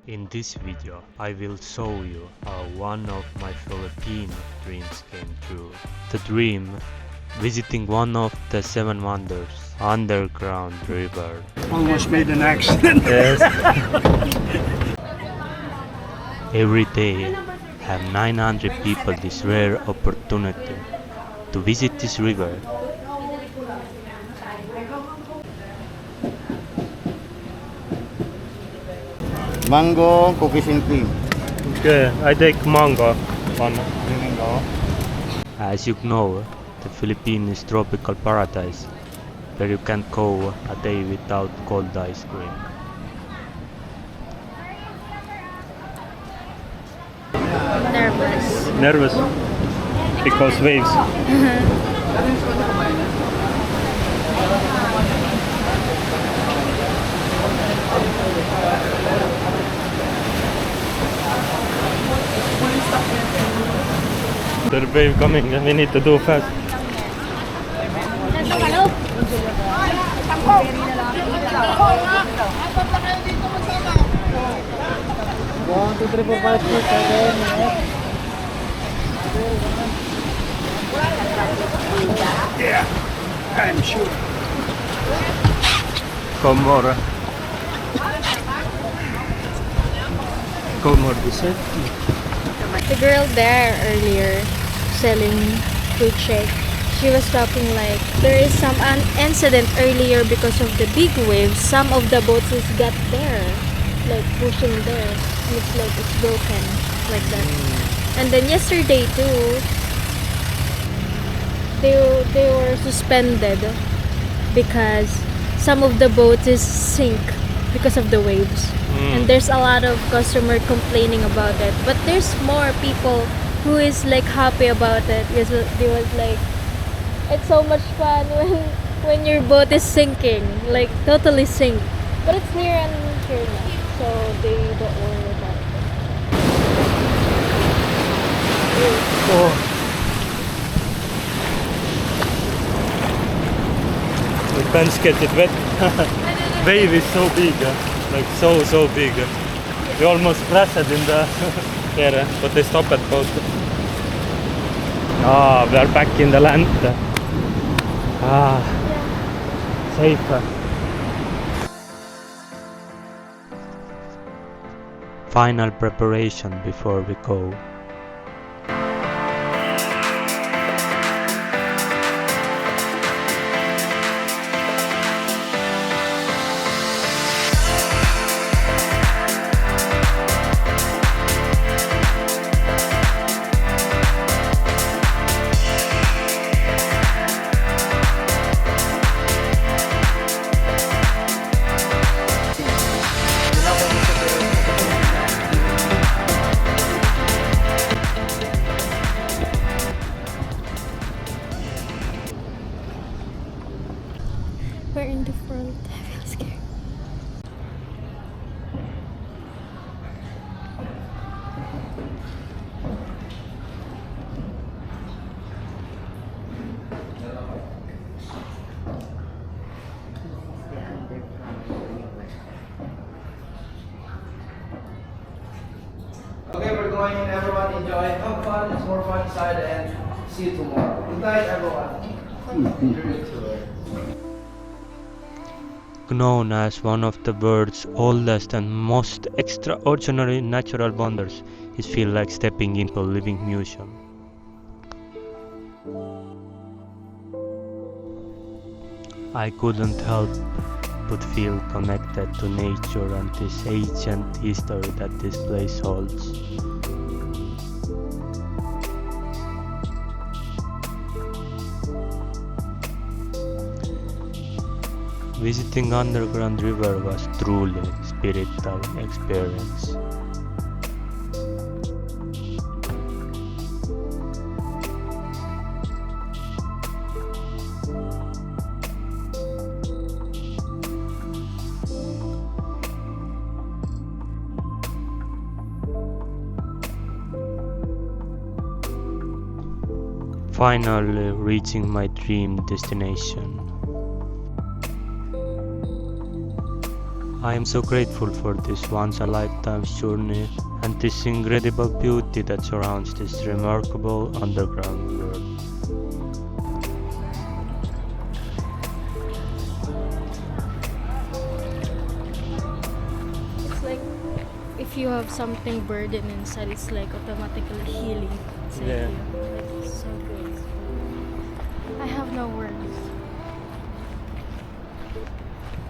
In this video, I will show you how one of my Filipino dreams came true. The dream, visiting one of the seven wonders, Underground River. Almost made an accident. Yes. Every day, have 900 people this rare opportunity to visit this river. Mango, cookies and cream. Okay, I take mango one. Mango. As you know, the Philippines is tropical paradise where you can't go a day without cold ice cream. Nervous. Nervous because waves. The wave coming and we need to do fast. 1, 2, 3, 4, 5, 6, 7, 8. Yeah, I'm sure. Come more. Come more this side. The girl there earlier selling fruit shake, she was talking like there is some incident earlier because of the big waves. Some of the boats is got there, like pushing there. Looks like it's broken like that. And then yesterday too, they were suspended because some of the boats is sink because of the waves. And there's a lot of customer complaining about it, but there's more people who is like happy about it because they was like, it's so much fun when your boat is sinking, like totally sink, but it's near and here now, so they don't worry about it. Oh. The pants get it wet. Wave is so big, like so big. We almost crashed in the area, but they stopped at both. Ah, we are back in the land. Ah, safe. Final preparation before we go. We're in the front. I feel scared. Okay, we're going in, everyone enjoy. Have fun, it's more fun inside, and see you tomorrow. Good night, everyone. Known as one of the world's oldest and most extraordinary natural wonders, it feels like stepping into a living museum. I couldn't help but feel connected to nature and this ancient history that this place holds. Visiting Underground River was truly a spiritual experience. Finally reaching my dream destination. I am so grateful for this once a lifetime journey and this incredible beauty that surrounds this remarkable underground world. It's like if you have something burden inside, it's like automatically healing inside Yeah. you. Like, it's so good. I have no words.